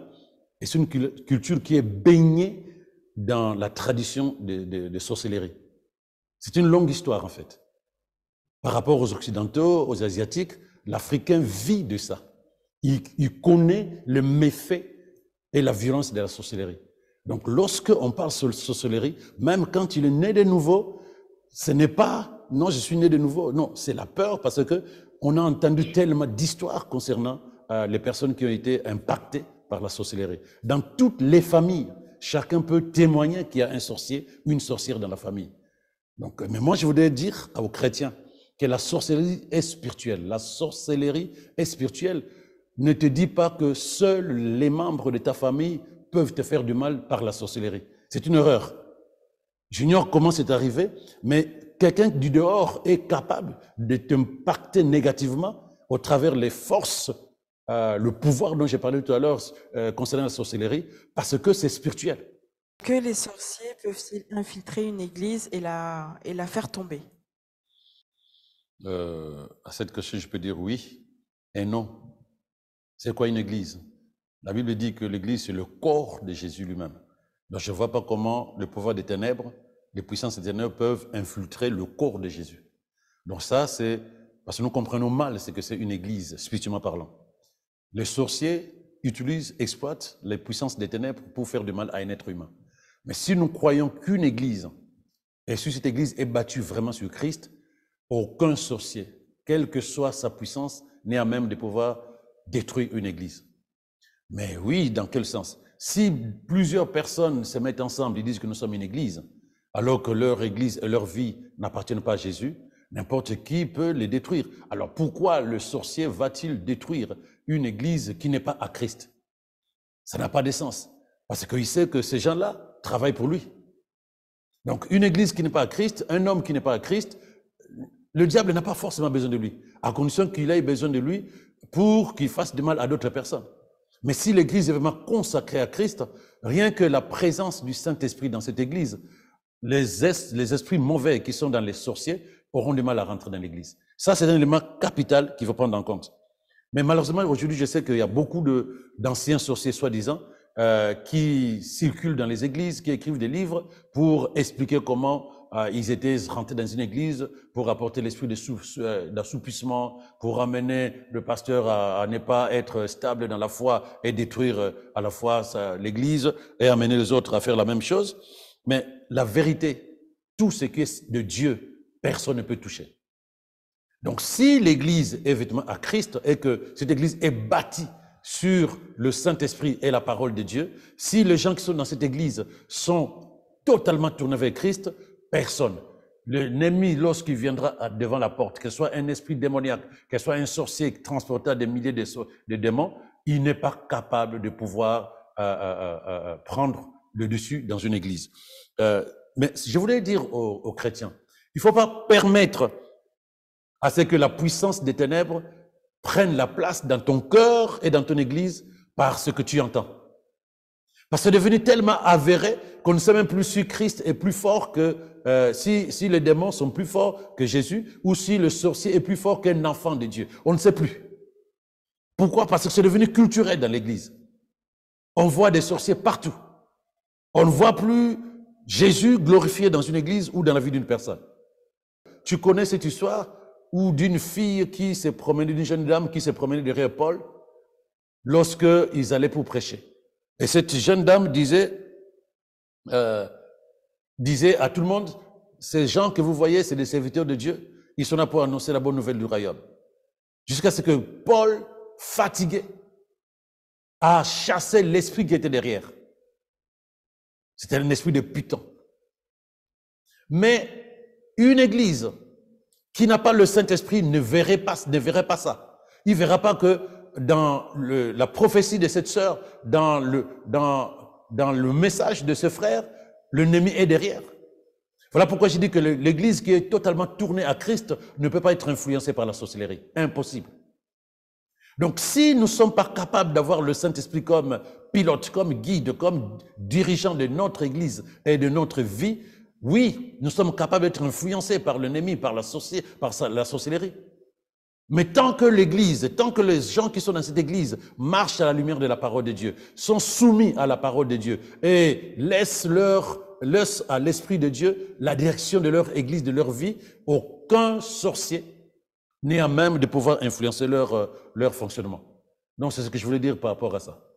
est une culture qui est baignée dans la tradition de sorcellerie. C'est une longue histoire en fait. Par rapport aux Occidentaux, aux Asiatiques, l'Africain vit de ça. Il connaît le méfait et la violence de la sorcellerie. Donc, lorsqu'on parle de sorcellerie, même quand il est né de nouveau, ce n'est pas « non, je suis né de nouveau ». Non, c'est la peur parce que on a entendu tellement d'histoires concernant les personnes qui ont été impactées par la sorcellerie. Dans toutes les familles, chacun peut témoigner qu'il y a un sorcier ou une sorcière dans la famille. Donc, mais moi, je voudrais dire aux chrétiens que la sorcellerie est spirituelle. La sorcellerie est spirituelle. Ne te dis pas que seuls les membres de ta famille peuvent te faire du mal par la sorcellerie. C'est une erreur. J'ignore comment c'est arrivé, mais quelqu'un du dehors est capable de t'impacter négativement au travers les forces, le pouvoir dont j'ai parlé tout à l'heure concernant la sorcellerie, parce que c'est spirituel. Que les sorciers peuvent-ils infiltrer une église et la faire tomber? À cette question, je peux dire oui et non. C'est quoi une église? La Bible dit que l'église, c'est le corps de Jésus lui-même. Donc, je ne vois pas comment le pouvoir des ténèbres, les puissances des ténèbres peuvent infiltrer le corps de Jésus. Donc ça, c'est parce que nous comprenons mal ce que c'est une église, spirituellement parlant. Les sorciers exploitent les puissances des ténèbres pour faire du mal à un être humain. Mais si nous croyons qu'une église, et si cette église est bâtie vraiment sur Christ, aucun sorcier, quelle que soit sa puissance, n'est à même de pouvoir détruire une église. Mais oui, dans quel sens? Si plusieurs personnes se mettent ensemble et disent que nous sommes une église, alors que leur église et leur vie n'appartiennent pas à Jésus, N'importe qui peut les détruire. Alors pourquoi le sorcier va-t-il détruire une église qui n'est pas à Christ? Ça n'a pas de sens. Parce qu'il sait que ces gens-là travaillent pour lui. Donc une église qui n'est pas à Christ, un homme qui n'est pas à Christ, le diable n'a pas forcément besoin de lui, à condition qu'il ait besoin de lui pour qu'il fasse du mal à d'autres personnes. Mais si l'église est vraiment consacrée à Christ, rien que la présence du Saint-Esprit dans cette église, les esprits mauvais qui sont dans les sorciers auront du mal à rentrer dans l'église. Ça, c'est un élément capital qu'il faut prendre en compte. Mais malheureusement, aujourd'hui, je sais qu'il y a beaucoup d'anciens sorciers, soi-disant, qui circulent dans les églises, qui écrivent des livres pour expliquer comment ils étaient rentrés dans une église pour apporter l'esprit d'assoupissement, pour amener le pasteur à ne pas être stable dans la foi et détruire à la fois l'église et amener les autres à faire la même chose. Mais la vérité, tout ce qui est de Dieu, personne ne peut toucher. Donc si l'église est vêtement à Christ et que cette église est bâtie sur le Saint-Esprit et la parole de Dieu, si les gens qui sont dans cette église sont totalement tournés vers Christ, personne. L'ennemi, lorsqu'il viendra devant la porte, que ce soit un esprit démoniaque, que ce soit un sorcier transportant des milliers de démons, il n'est pas capable de pouvoir prendre le dessus dans une église. Mais je voulais dire aux chrétiens, il ne faut pas permettre à ce que la puissance des ténèbres prenne la place dans ton cœur et dans ton église par ce que tu entends. Parce que c'est devenu tellement avéré qu'on ne sait même plus si Christ est plus fort que, si les démons sont plus forts que Jésus, ou si le sorcier est plus fort qu'un enfant de Dieu. On ne sait plus. Pourquoi? Parce que c'est devenu culturel dans l'église. On voit des sorciers partout. On ne voit plus Jésus glorifié dans une église ou dans la vie d'une personne. Tu connais cette histoire ou d'une fille qui s'est promenée, d'une jeune dame qui s'est promenée derrière Paul lorsqu'ils allaient pour prêcher. Et cette jeune dame disait à tout le monde, ces gens que vous voyez, c'est des serviteurs de Dieu, ils sont là pour annoncer la bonne nouvelle du royaume. Jusqu'à ce que Paul, fatigué, a chassé l'esprit qui était derrière. C'était un esprit de python. Mais une église qui n'a pas le Saint-Esprit ne verrait pas ça. Il ne verra pas que dans la prophétie de cette sœur, dans le message de ce frère, l'ennemi est derrière. Voilà pourquoi je dis que l'église qui est totalement tournée à Christ ne peut pas être influencée par la sorcellerie. Impossible. Donc si nous ne sommes pas capables d'avoir le Saint-Esprit comme pilote, comme guide, comme dirigeant de notre église et de notre vie, oui, nous sommes capables d'être influencés par l'ennemi, par la sorcellerie. Mais tant que l'église, tant que les gens qui sont dans cette église marchent à la lumière de la parole de Dieu, sont soumis à la parole de Dieu et laissent à l'Esprit de Dieu la direction de leur église, de leur vie, aucun sorcier n'est à même de pouvoir influencer leur fonctionnement. Donc c'est ce que je voulais dire par rapport à ça.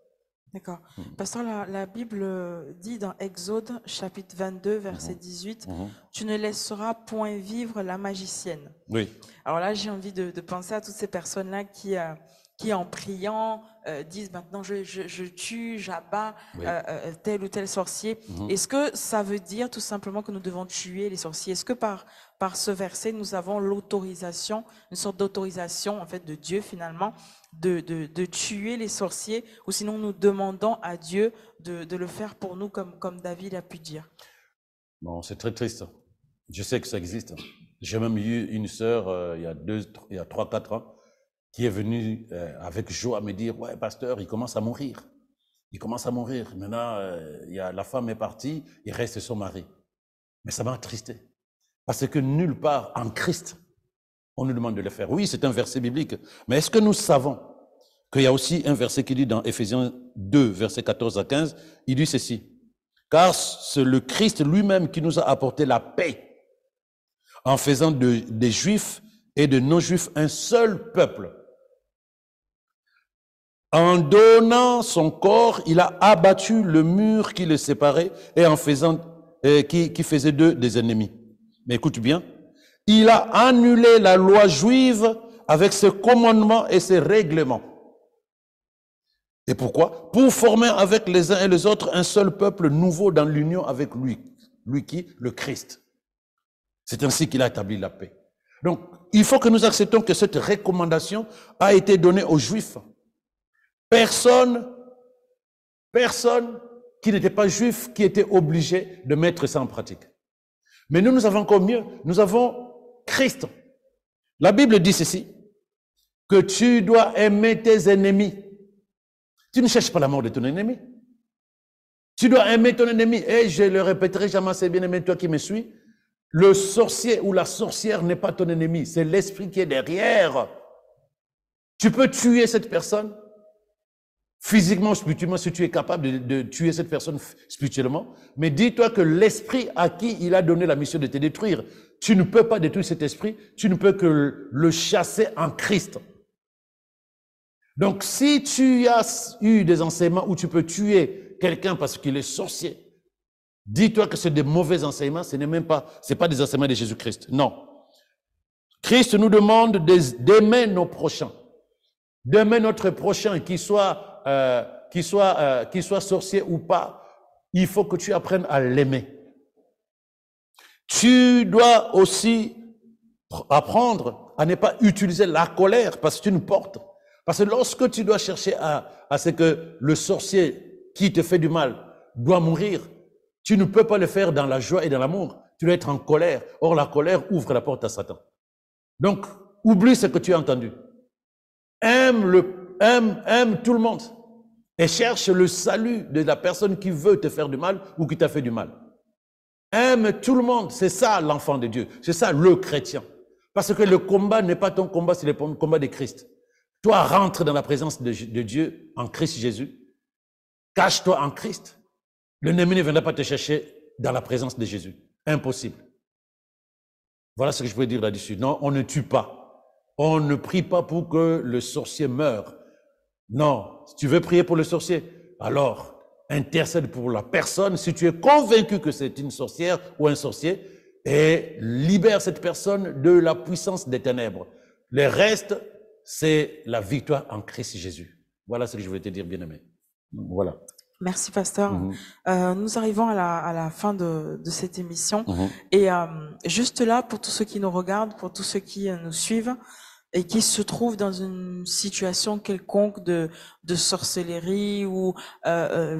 D'accord. Pasteur, la Bible dit dans Exode, chapitre 22, verset 18, tu ne laisseras point vivre la magicienne. Oui. Alors là, j'ai envie de penser à toutes ces personnes-là qui en priant, disent maintenant je tue, j'abats tel ou tel sorcier. Est-ce que ça veut dire tout simplement que nous devons tuer les sorciers? Est-ce que par ce verset, nous avons l'autorisation, une sorte d'autorisation en fait de Dieu finalement, de tuer les sorciers, ou sinon nous demandons à Dieu de le faire pour nous comme David a pu dire? Bon, c'est très triste. Je sais que ça existe. J'ai même eu une sœur il y a 3-4 ans qui est venue avec joie me dire, ouais, pasteur, il commence à mourir. Il commence à mourir. Maintenant, la femme est partie, il reste son mari. Mais ça m'a attristé. Parce que nulle part en Christ, on nous demande de le faire. Oui, c'est un verset biblique. Mais est-ce que nous savons qu'il y a aussi un verset qui dit dans Éphésiens 2, versets 14 à 15, il dit ceci. Car c'est le Christ lui-même qui nous a apporté la paix en faisant des Juifs et de non-Juifs un seul peuple. En donnant son corps, il a abattu le mur qui les séparait et en faisant, qui faisait d'eux des ennemis. Mais écoute bien, il a annulé la loi juive avec ses commandements et ses règlements. Et pourquoi? Pour former avec les uns et les autres un seul peuple nouveau dans l'union avec lui. Lui qui? Le Christ. C'est ainsi qu'il a établi la paix. Donc, il faut que nous acceptons que cette recommandation a été donnée aux Juifs. Personne qui n'était pas juif qui était obligé de mettre ça en pratique. Mais nous avons encore mieux. Nous avons Christ. La Bible dit ceci, que tu dois aimer tes ennemis. Tu ne cherches pas la mort de ton ennemi. Tu dois aimer ton ennemi. Et je le répéterai jamais assez bien aimé, toi qui me suis. Le sorcier ou la sorcière n'est pas ton ennemi. C'est l'esprit qui est derrière. Tu peux tuer cette personne physiquement, spirituellement, si tu es capable de tuer cette personne spirituellement. Mais dis-toi que l'esprit à qui il a donné la mission de te détruire, tu ne peux pas détruire cet esprit. Tu ne peux que le chasser en Christ. Donc, si tu as eu des enseignements où tu peux tuer quelqu'un parce qu'il est sorcier, dis-toi que c'est des mauvais enseignements, c'est pas des enseignements de Jésus-Christ. Non. Christ nous demande d'aimer nos prochains. D'aimer notre prochain, qu'il soit sorcier ou pas, il faut que tu apprennes à l'aimer. Tu dois aussi apprendre à ne pas utiliser la colère parce que tu nous portes. Parce que lorsque tu dois chercher à ce que le sorcier qui te fait du mal doit mourir, tu ne peux pas le faire dans la joie et dans l'amour. Tu dois être en colère. Or, la colère ouvre la porte à Satan. Donc, oublie ce que tu as entendu. Aime tout le monde. Et cherche le salut de la personne qui veut te faire du mal ou qui t'a fait du mal. Aime tout le monde. C'est ça l'enfant de Dieu. C'est ça le chrétien. Parce que le combat n'est pas ton combat, c'est le combat de Christ. Toi, rentre dans la présence de Dieu en Christ Jésus. Cache-toi en Christ. L'ennemi ne viendra pas te chercher dans la présence de Jésus. Impossible. Voilà ce que je voulais dire là-dessus. Non, on ne tue pas. On ne prie pas pour que le sorcier meure. Non, si tu veux prier pour le sorcier, alors intercède pour la personne si tu es convaincu que c'est une sorcière ou un sorcier et libère cette personne de la puissance des ténèbres. Le reste, c'est la victoire en Christ Jésus. Voilà ce que je voulais te dire, bien-aimé. Voilà. Merci, pasteur. Nous arrivons à la fin de cette émission. Et juste là, pour tous ceux qui nous regardent, pour tous ceux qui nous suivent et qui se trouvent dans une situation quelconque de sorcellerie ou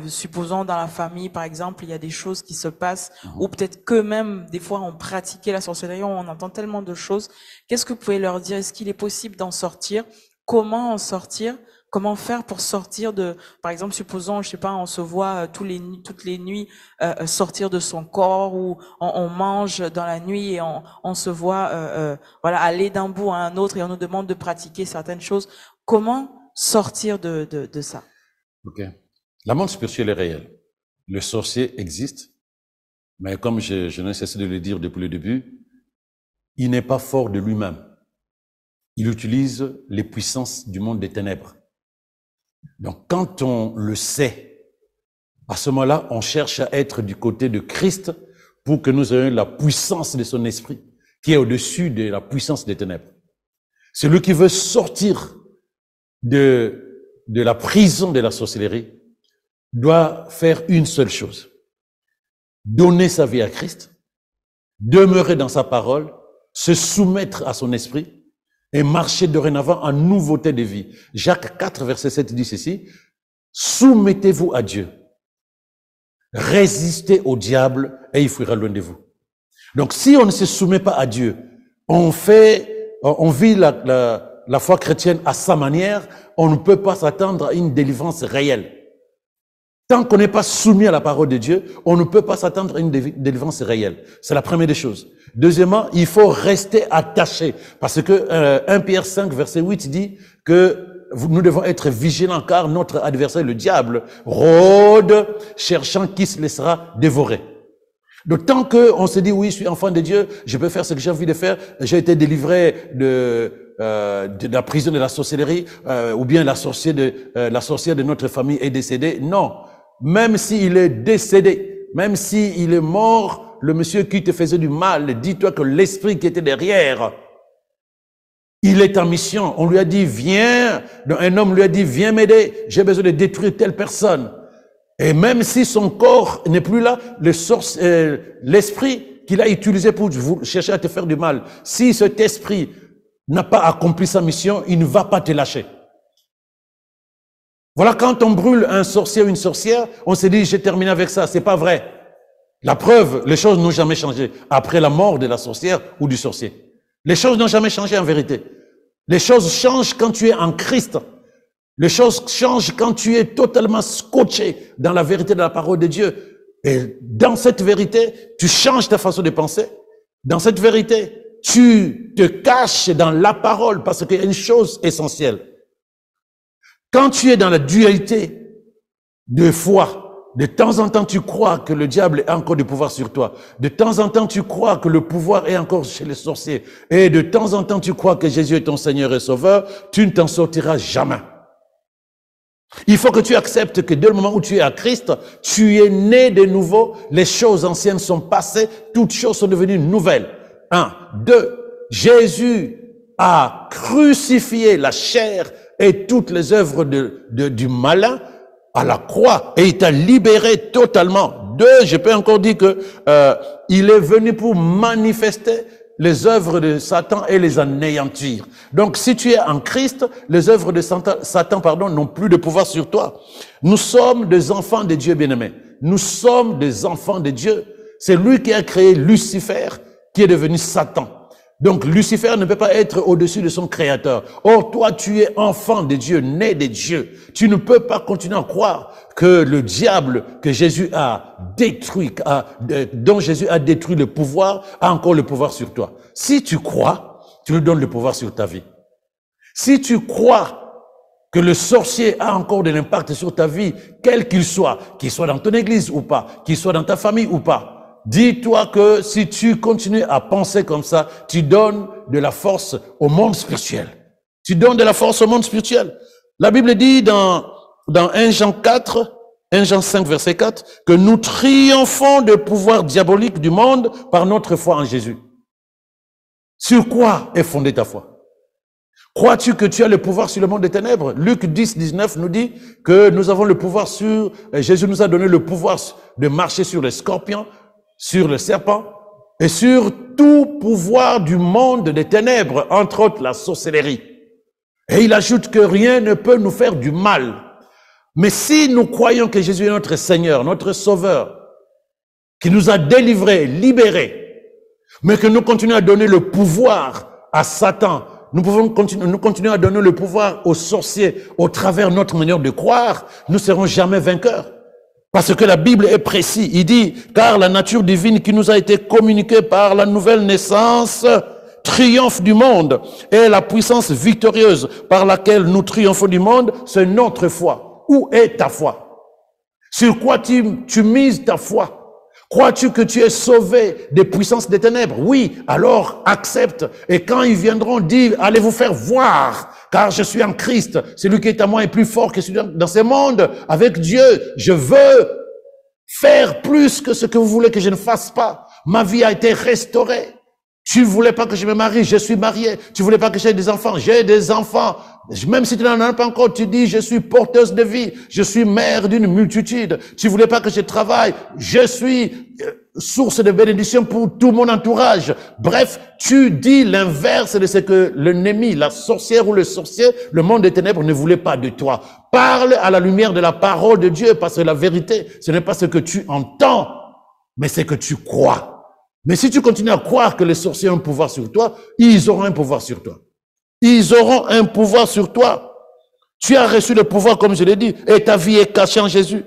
supposons dans la famille, par exemple, il y a des choses qui se passent ou peut-être qu'eux-mêmes, des fois, ont pratiqué la sorcellerie, on entend tellement de choses. Qu'est-ce que vous pouvez leur dire? Est-ce qu'il est possible d'en sortir? Comment en sortir? Comment faire pour sortir de, par exemple, supposons, je sais pas, on se voit toutes les nuits sortir de son corps ou on mange dans la nuit et on se voit voilà aller d'un bout à un autre et on nous demande de pratiquer certaines choses. Comment sortir de ça? Ok. La monde spirituel est réel. Le sorcier existe, mais comme je n'ai cessé de le dire depuis le début, il n'est pas fort de lui-même. Il utilise les puissances du monde des ténèbres. Donc, quand on le sait, à ce moment-là, on cherche à être du côté de Christ pour que nous ayons la puissance de son esprit qui est au-dessus de la puissance des ténèbres. Celui qui veut sortir de la prison de la sorcellerie doit faire une seule chose. Donner sa vie à Christ, demeurer dans sa parole, se soumettre à son esprit, et marcher dorénavant en nouveauté de vie. Jacques 4, verset 7 dit ceci, « Soumettez-vous à Dieu, résistez au diable et il fuira loin de vous. » Donc si on ne se soumet pas à Dieu, on vit la foi chrétienne à sa manière, on ne peut pas s'attendre à une délivrance réelle. Tant qu'on n'est pas soumis à la parole de Dieu, on ne peut pas s'attendre à une délivrance réelle. C'est la première des choses. Deuxièmement, il faut rester attaché. Parce que 1 Pierre 5, verset 8 dit que nous devons être vigilants car notre adversaire, le diable, rôde, cherchant qui se laissera dévorer. Donc tant qu'on se dit, oui, je suis enfant de Dieu, je peux faire ce que j'ai envie de faire, j'ai été délivré de la prison de la sorcellerie, ou bien la sorcière de notre famille est décédée. Non. Même s'il est décédé, même s'il est mort, le monsieur qui te faisait du mal, dis-toi que l'esprit qui était derrière, il est en mission. On lui a dit, viens, un homme lui a dit, viens m'aider, j'ai besoin de détruire telle personne. Et même si son corps n'est plus là, l'esprit qu'il a utilisé pour chercher à te faire du mal, si cet esprit n'a pas accompli sa mission, il ne va pas te lâcher. Voilà, quand on brûle un sorcier ou une sorcière, on se dit, j'ai terminé avec ça. C'est pas vrai. La preuve, les choses n'ont jamais changé après la mort de la sorcière ou du sorcier. Les choses n'ont jamais changé en vérité. Les choses changent quand tu es en Christ. Les choses changent quand tu es totalement scotché dans la vérité de la parole de Dieu. Et dans cette vérité, tu changes ta façon de penser. Dans cette vérité, tu te caches dans la parole parce qu'il y a une chose essentielle. Quand tu es dans la dualité de foi, de temps en temps tu crois que le diable a encore du pouvoir sur toi. De temps en temps tu crois que le pouvoir est encore chez les sorciers. Et de temps en temps tu crois que Jésus est ton Seigneur et Sauveur. Tu ne t'en sortiras jamais. Il faut que tu acceptes que dès le moment où tu es à Christ, tu es né de nouveau. Les choses anciennes sont passées. Toutes choses sont devenues nouvelles. 1. 2. Jésus a crucifié la chair et toutes les œuvres du malin à la croix, et il t'a libéré totalement. 2, je peux encore dire que il est venu pour manifester les œuvres de Satan et les anéantir. Donc, si tu es en Christ, les œuvres de Satan, n'ont plus de pouvoir sur toi. Nous sommes des enfants de Dieu, bien-aimés. Nous sommes des enfants de Dieu. C'est lui qui a créé Lucifer, qui est devenu Satan. Donc, Lucifer ne peut pas être au-dessus de son créateur. Or, toi, tu es enfant de Dieu, né de Dieu. Tu ne peux pas continuer à croire que le diable que Jésus a détruit, dont Jésus a détruit le pouvoir, a encore le pouvoir sur toi. Si tu crois, tu lui donnes le pouvoir sur ta vie. Si tu crois que le sorcier a encore de l'impact sur ta vie, quel qu'il soit dans ton église ou pas, qu'il soit dans ta famille ou pas, dis-toi que si tu continues à penser comme ça, tu donnes de la force au monde spirituel. Tu donnes de la force au monde spirituel. La Bible dit dans 1 Jean 4, 1 Jean 5, verset 4, que nous triomphons du pouvoir diabolique du monde par notre foi en Jésus. Sur quoi est fondée ta foi? Crois-tu que tu as le pouvoir sur le monde des ténèbres? Luc 10, 19 nous dit que nous avons le pouvoir Jésus nous a donné le pouvoir de marcher sur les scorpions, sur le serpent et sur tout pouvoir du monde des ténèbres, entre autres la sorcellerie. Et il ajoute que rien ne peut nous faire du mal. Mais si nous croyons que Jésus est notre Seigneur, notre Sauveur, qui nous a délivrés, libérés, mais que nous continuons à donner le pouvoir à Satan, nous continuons à donner le pouvoir aux sorciers au travers de notre manière de croire, nous ne serons jamais vainqueurs. Parce que la Bible est précise. Il dit, car la nature divine qui nous a été communiquée par la nouvelle naissance triomphe du monde. Et la puissance victorieuse par laquelle nous triomphons du monde, c'est notre foi. Où est ta foi? Sur quoi tu mises ta foi? Crois-tu que tu es sauvé des puissances des ténèbres? Oui, alors accepte. Et quand ils viendront dire, allez vous faire voir, car je suis en Christ, celui qui est à moi est plus fort que celui dans ce monde. Avec Dieu, je veux faire plus que ce que vous voulez que je ne fasse pas. Ma vie a été restaurée. Tu ne voulais pas que je me marie, je suis marié. Tu ne voulais pas que j'ai des enfants, j'ai des enfants. Même si tu n'en as pas encore, tu dis, je suis porteuse de vie, je suis mère d'une multitude. Tu ne voulais pas que je travaille, je suis source de bénédiction pour tout mon entourage. Bref, tu dis l'inverse de ce que l'ennemi, la sorcière ou le sorcier, le monde des ténèbres ne voulait pas de toi. Parle à la lumière de la parole de Dieu, parce que la vérité, ce n'est pas ce que tu entends, mais c'est que tu crois. Mais si tu continues à croire que les sorciers ont un pouvoir sur toi, ils auront un pouvoir sur toi. Ils auront un pouvoir sur toi. Tu as reçu le pouvoir, comme je l'ai dit, et ta vie est cachée en Jésus.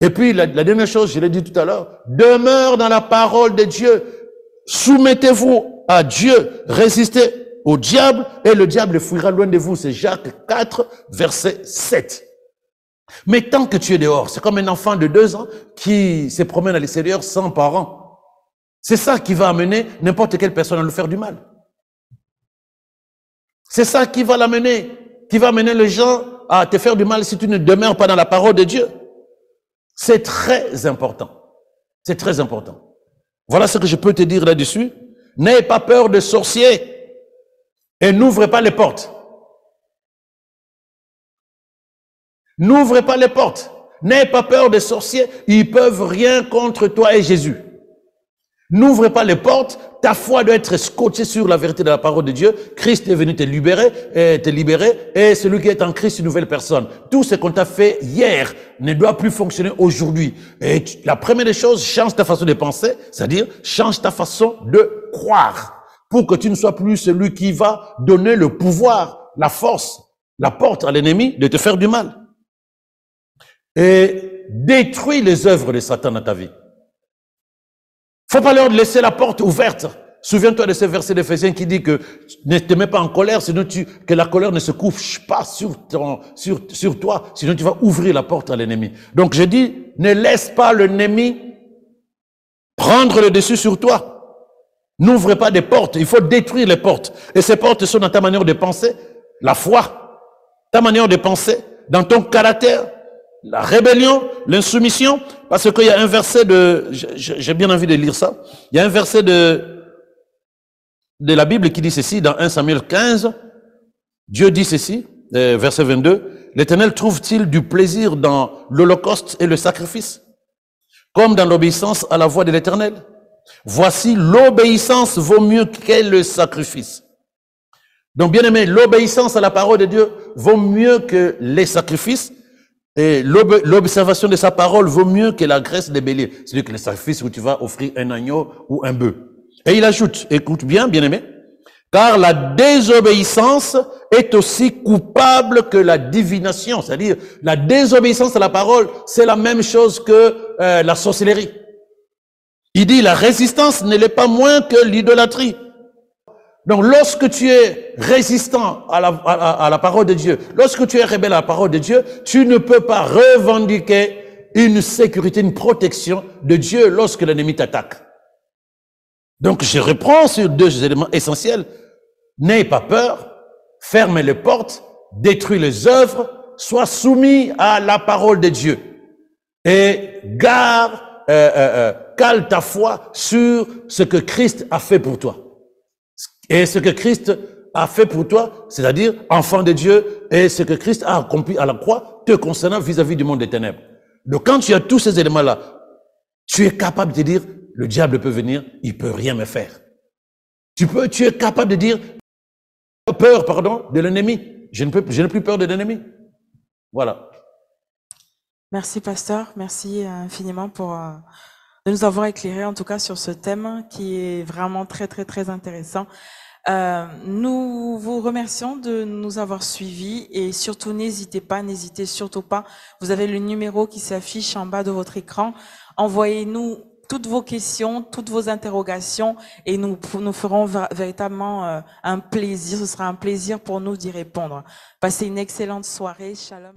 Et puis, la dernière chose, je l'ai dit tout à l'heure, demeure dans la parole de Dieu. Soumettez-vous à Dieu. Résistez au diable, et le diable fuira loin de vous. C'est Jacques 4, verset 7. Mais tant que tu es dehors, c'est comme un enfant de 2 ans qui se promène à l'extérieur sans parents. C'est ça qui va amener n'importe quelle personne à lui faire du mal. C'est ça qui va amener les gens à te faire du mal si tu ne demeures pas dans la parole de Dieu. C'est très important. C'est très important. Voilà ce que je peux te dire là-dessus. N'aie pas peur de sorciers et n'ouvrez pas les portes. N'ouvrez pas les portes. N'aie pas peur des sorciers. Ils peuvent rien contre toi et Jésus. N'ouvrez pas les portes. Ta foi doit être scotchée sur la vérité de la parole de Dieu. Christ est venu te libérer, et celui qui est en Christ, une nouvelle personne. Tout ce qu'on t'a fait hier ne doit plus fonctionner aujourd'hui. Et la première des choses, change ta façon de penser, c'est-à-dire change ta façon de croire, pour que tu ne sois plus celui qui va donner le pouvoir, la force, la porte à l'ennemi de te faire du mal. Et détruis les œuvres de Satan dans ta vie. Faut pas leur laisser la porte ouverte. Souviens-toi de ce verset d'Éphésiens qui dit que ne te mets pas en colère, sinon que la colère ne se couche pas sur toi, sinon tu vas ouvrir la porte à l'ennemi. Donc je dis, ne laisse pas l'ennemi prendre le dessus sur toi. N'ouvre pas des portes, il faut détruire les portes. Et ces portes sont dans ta manière de penser, la foi, ta manière de penser, dans ton caractère, la rébellion, l'insoumission, parce qu'il y a un verset j'ai bien envie de lire ça, il y a un verset de la Bible qui dit ceci, dans 1 Samuel 15, Dieu dit ceci, verset 22, l'Éternel trouve-t-il du plaisir dans l'holocauste et le sacrifice, comme dans l'obéissance à la voix de l'Éternel? Voici, l'obéissance vaut mieux que le sacrifice. Donc, bien aimé, l'obéissance à la parole de Dieu vaut mieux que les sacrifices, et l'observation de sa parole vaut mieux que la graisse des béliers. C'est-à-dire que les sacrifices où tu vas offrir un agneau ou un bœuf. Et il ajoute, écoute bien, bien aimé, car la désobéissance est aussi coupable que la divination. C'est-à-dire, la désobéissance à la parole, c'est la même chose que la sorcellerie. Il dit, la résistance ne l'est pas moins que l'idolâtrie. Donc, lorsque tu es résistant à la parole de Dieu, lorsque tu es rebelle à la parole de Dieu, tu ne peux pas revendiquer une sécurité, une protection de Dieu lorsque l'ennemi t'attaque. Donc, je reprends sur deux éléments essentiels. N'aie pas peur, ferme les portes, détruis les œuvres, sois soumis à la parole de Dieu. Et cale ta foi sur ce que Christ a fait pour toi. Et ce que Christ a fait pour toi, c'est-à-dire enfant de Dieu, et ce que Christ a accompli à la croix, te concernant vis-à-vis du monde des ténèbres. Donc quand tu as tous ces éléments-là, tu es capable de dire, le diable peut venir, il peut rien me faire. Tu es capable de dire, peur, de l'ennemi. Je n'ai plus peur de l'ennemi. Voilà. Merci, pasteur. Merci infiniment de nous avoir éclairé, en tout cas, sur ce thème qui est vraiment très, très, très intéressant. Nous vous remercions de nous avoir suivis et surtout n'hésitez surtout pas. Vous avez le numéro qui s'affiche en bas de votre écran. Envoyez-nous toutes vos questions, toutes vos interrogations et nous ferons véritablement un plaisir. Ce sera un plaisir pour nous d'y répondre. Passez une excellente soirée. Shalom.